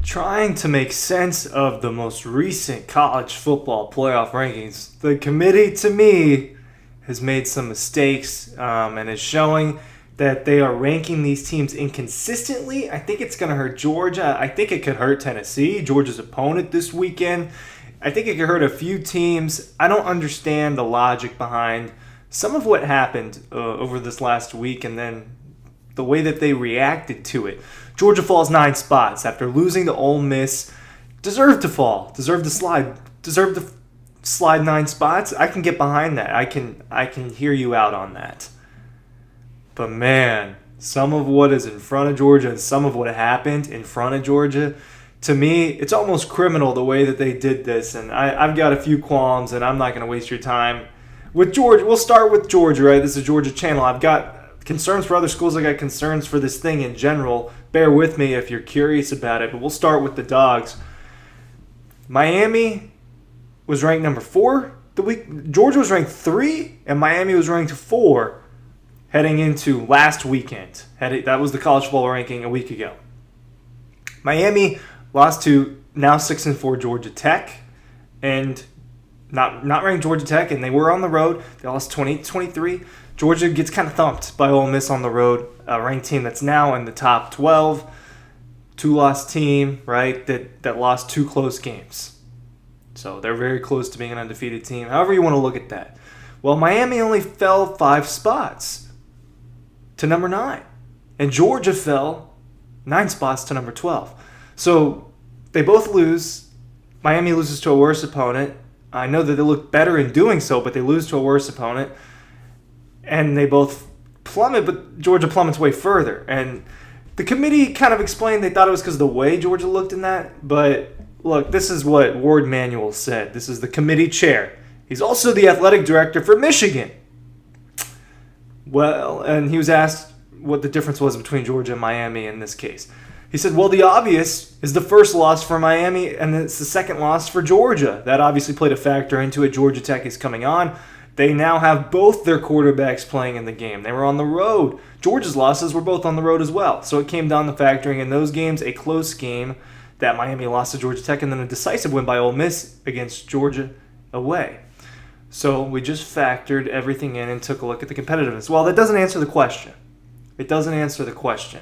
Trying to make sense of the most recent college football playoff rankings, the committee, to me, has made some mistakes and is showing that they are ranking these teams inconsistently. I think it's going to hurt Georgia. I think it could hurt Tennessee, Georgia's opponent this weekend. I think it could hurt a few teams. I don't understand the logic behind some of what happened over this last week and then the way that they reacted to it. Georgia falls 9 spots after losing to Ole Miss. Deserved to fall. Deserved to slide. Deserved to slide 9 spots. I can get behind that. I can hear you out on that. But man, some of what is in front of Georgia and some of what happened in front of Georgia, to me, it's almost criminal the way that they did this. And I've got a few qualms, and I'm not going to waste your time. With Georgia, we'll start with Georgia, right? This is a Georgia channel. I've got concerns for other schools. I got concerns for this thing in general. Bear with me if you're curious about it, but we'll start with the Dogs. Miami was ranked number 4 the week. Georgia was ranked 3, and Miami was ranked 4 heading into last weekend. That was the college football ranking a week ago. Miami lost to now 6-4 Georgia Tech, and not ranked Georgia Tech, and they were on the road. They lost 28-23. Georgia gets kind of thumped by Ole Miss on the road, a ranked team that's now in the top 12. 2-loss team, right, that lost 2 close games. So they're very close to being an undefeated team. However you want to look at that. Well, Miami only fell 5 spots to number 9. And Georgia fell 9 spots to number 12. So they both lose. Miami loses to a worse opponent. I know that they look better in doing so, but they lose to a worse opponent. And they both plummet, but Georgia plummets way further. And the committee kind of explained they thought it was because of the way Georgia looked in that. But look, this is what Ward Manuel said. This is the committee chair. He's also the athletic director for Michigan. Well, and he was asked what the difference was between Georgia and Miami in this case. He said, well, the obvious is the first loss for Miami, and it's the second loss for Georgia. That obviously played a factor into it. Georgia Tech is coming on. They now have both their quarterbacks playing in the game. They were on the road. Georgia's losses were both on the road as well. So it came down to factoring in those games, a close game that Miami lost to Georgia Tech, and then a decisive win by Ole Miss against Georgia away. So we just factored everything in and took a look at the competitiveness. Well, that doesn't answer the question. It doesn't answer the question.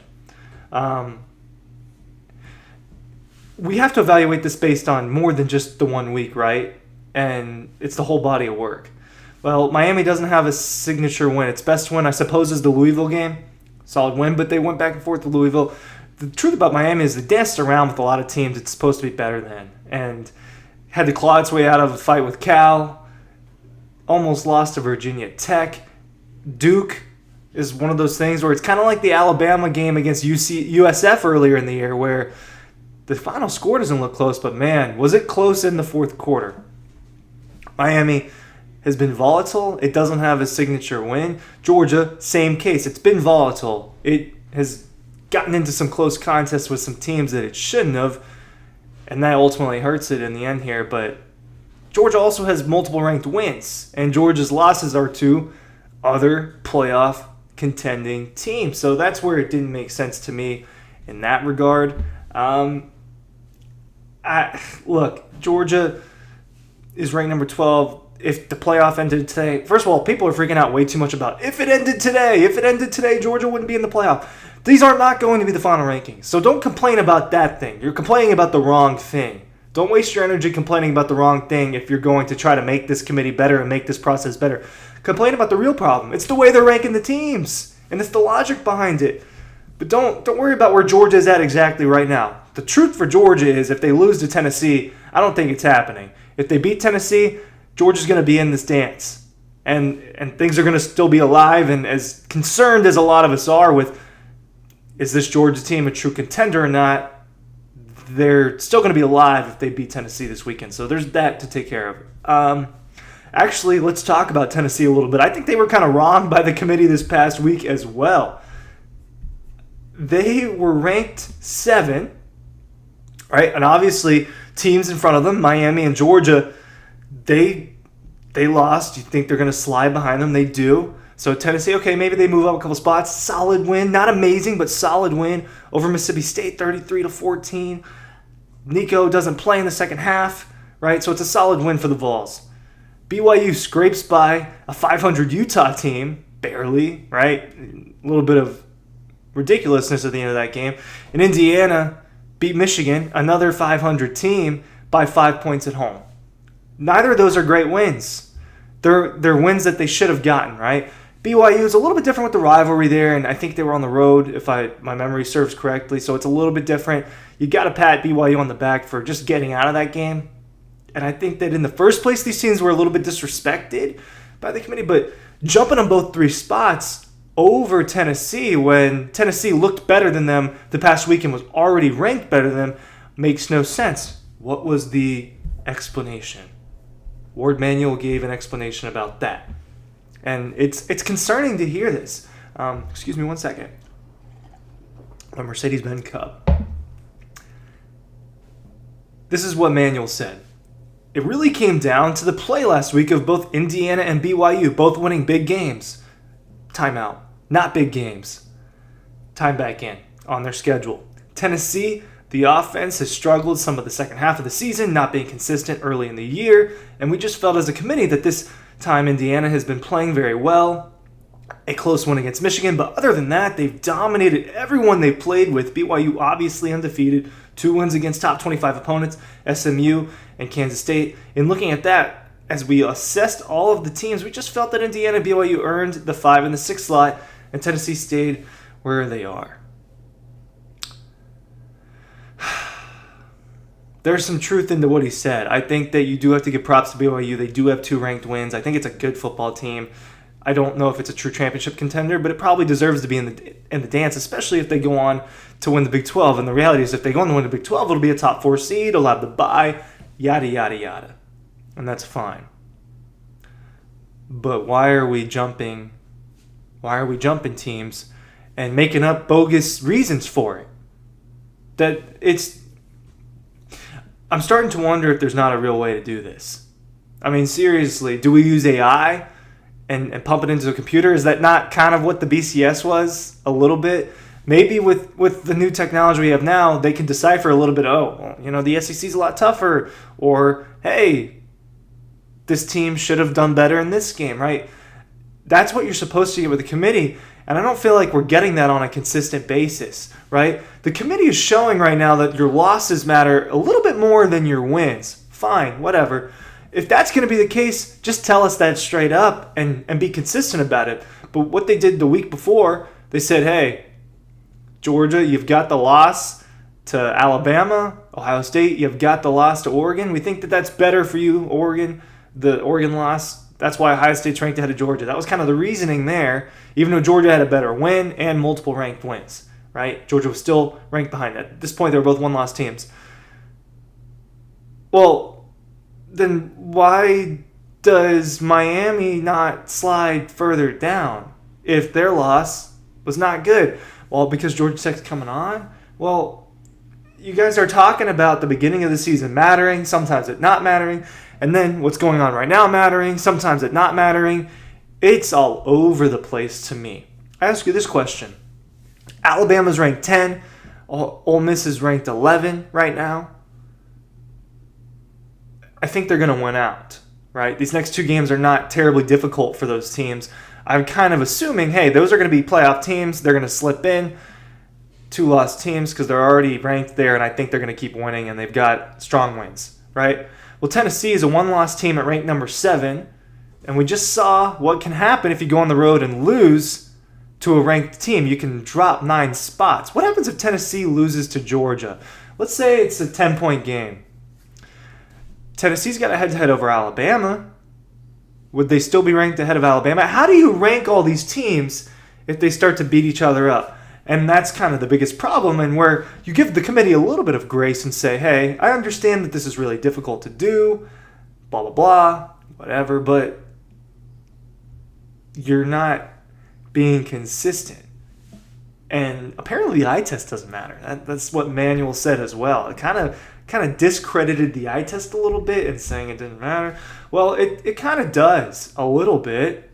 We have to evaluate this based on more than just the 1 week, right? And it's the whole body of work. Well, Miami doesn't have a signature win. Its best win, I suppose, is the Louisville game. Solid win, but they went back and forth to Louisville. The truth about Miami is they danced around with a lot of teams it's supposed to be better than. And had to claw its way out of a fight with Cal. Almost lost to Virginia Tech. Duke is one of those things where it's kind of like the Alabama game against USF earlier in the year where the final score doesn't look close, but man, was it close in the fourth quarter. Miami has been volatile. It doesn't have a signature win. Georgia, same case. It's been volatile. It has gotten into some close contests with some teams that it shouldn't have, and that ultimately hurts it in the end here. But Georgia also has multiple ranked wins, and Georgia's losses are to other playoff contending teams. So that's where it didn't make sense to me in that regard. Look, Georgia is ranked number 12. If the playoff ended today, first of all, people are freaking out way too much about if it ended today, Georgia wouldn't be in the playoff. These are not going to be the final rankings. So don't complain about that thing. You're complaining about the wrong thing. Don't waste your energy complaining about the wrong thing if you're going to try to make this committee better and make this process better. Complain about the real problem. It's the way they're ranking the teams, and it's the logic behind it. But don't worry about where Georgia is at exactly right now. The truth for Georgia is if they lose to Tennessee, I don't think it's happening. If they beat Tennessee, Georgia's going to be in this dance. And things are going to still be alive, and as concerned as a lot of us are with is this Georgia team a true contender or not, they're still going to be alive if they beat Tennessee this weekend. So there's that to take care of. Actually, let's talk about Tennessee a little bit. I think they were kind of wrong by the committee this past week as well. They were ranked 7, right? And obviously, teams in front of them, Miami and Georgia, they lost. You think they're going to slide behind them? They do. So Tennessee, okay, maybe they move up a couple spots. Solid win. Not amazing, but solid win over Mississippi State, 33-14. Nico doesn't play in the second half, right? So it's a solid win for the Vols. BYU scrapes by a 500 Utah team, barely, right? A little bit of ridiculousness at the end of that game. And Indiana beat Michigan, another 500 team, by 5 points at home. Neither of those are great wins. They're wins that they should have gotten, right? BYU is a little bit different with the rivalry there, and I think they were on the road, if my memory serves correctly, so it's a little bit different. You got to pat BYU on the back for just getting out of that game. And I think that in the first place, these teams were a little bit disrespected by the committee, but jumping on both three spots over Tennessee when Tennessee looked better than them the past week and was already ranked better than them makes no sense. What was the explanation? Ward Manuel gave an explanation about that. And it's concerning to hear this. Excuse me one second. A Mercedes-Benz Cup. This is what Manuel said. It really came down to the play last week of both Indiana and BYU, both winning big games. Timeout. Not big games. Time back in on their schedule. Tennessee, the offense has struggled some of the second half of the season, not being consistent early in the year, and we just felt as a committee that this time Indiana has been playing very well. A close win against Michigan, but other than that, they've dominated everyone they've played with. BYU obviously undefeated, 2 wins against top 25 opponents, SMU and Kansas State. In looking at that, as we assessed all of the teams, we just felt that Indiana and BYU earned the 5 and the 6 slot, and Tennessee stayed where they are. There's some truth into what he said. I think that you do have to give props to BYU. They do have 2 ranked wins. I think it's a good football team. I don't know if it's a true championship contender, but it probably deserves to be in the dance, especially if they go on to win the Big 12. And the reality is if they go on to win the Big 12, it'll be a top 4 seed. It'll have the bye, yada, yada, yada. And that's fine. But why are we jumping teams and making up bogus reasons for it? I'm starting to wonder if there's not a real way to do this. I mean, seriously, do we use AI and pump it into a computer? Is that not kind of what the BCS was a little bit? Maybe with the new technology we have now, they can decipher a little bit, the SEC's a lot tougher, or, hey, this team should have done better in this game, right? That's what you're supposed to get with the committee, and I don't feel like we're getting that on a consistent basis, right? The committee is showing right now that your losses matter a little bit more than your wins. Fine, whatever. If that's going to be the case, just tell us that straight up and be consistent about it. But what they did the week before, they said, hey, Georgia, you've got the loss to Alabama. Ohio State, you've got the loss to Oregon. We think that that's better for you, Oregon, the Oregon loss. That's why Ohio State's ranked ahead of Georgia. That was kind of the reasoning there, even though Georgia had a better win and multiple ranked wins, right? Georgia was still ranked behind that. At this point, they were both one-loss teams. Well, then why does Miami not slide further down if their loss was not good? Well, because Georgia Tech's coming on? Well, you guys are talking about the beginning of the season mattering, sometimes it not mattering, and then what's going on right now mattering, sometimes it not mattering. It's all over the place to me. I ask you this question. Alabama's ranked 10. Ole Miss is ranked 11 right now. I think they're going to win out, right? These next 2 games are not terribly difficult for those teams. I'm kind of assuming, hey, those are going to be playoff teams. They're going to slip in 2-loss teams because they're already ranked there, and I think they're going to keep winning, and they've got strong wins, right? Well, Tennessee is a 1-loss team at rank number 7, and we just saw what can happen if you go on the road and lose to a ranked team. You can drop 9 spots. What happens if Tennessee loses to Georgia? Let's say it's a 10-point game. Tennessee's got a head-to-head over Alabama. Would they still be ranked ahead of Alabama? How do you rank all these teams if they start to beat each other up? And that's kind of the biggest problem, and where you give the committee a little bit of grace and say, hey, I understand that this is really difficult to do, blah, blah, blah, whatever, but you're not being consistent. And apparently the eye test doesn't matter. That's what Manuel said as well. It kind of discredited the eye test a little bit and saying it didn't matter. Well, it kind of does a little bit.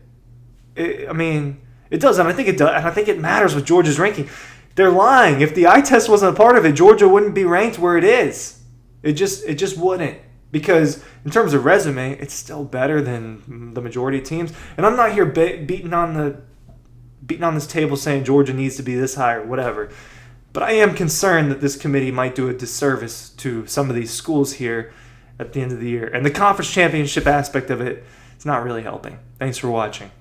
It does, and I think it does, and I think it matters with Georgia's ranking. They're lying. If the eye test wasn't a part of it, Georgia wouldn't be ranked where it is. It just wouldn't. Because in terms of resume, it's still better than the majority of teams. And I'm not here beating on this table saying Georgia needs to be this high or whatever. But I am concerned that this committee might do a disservice to some of these schools here at the end of the year. And the conference championship aspect of it, it's not really helping. Thanks for watching.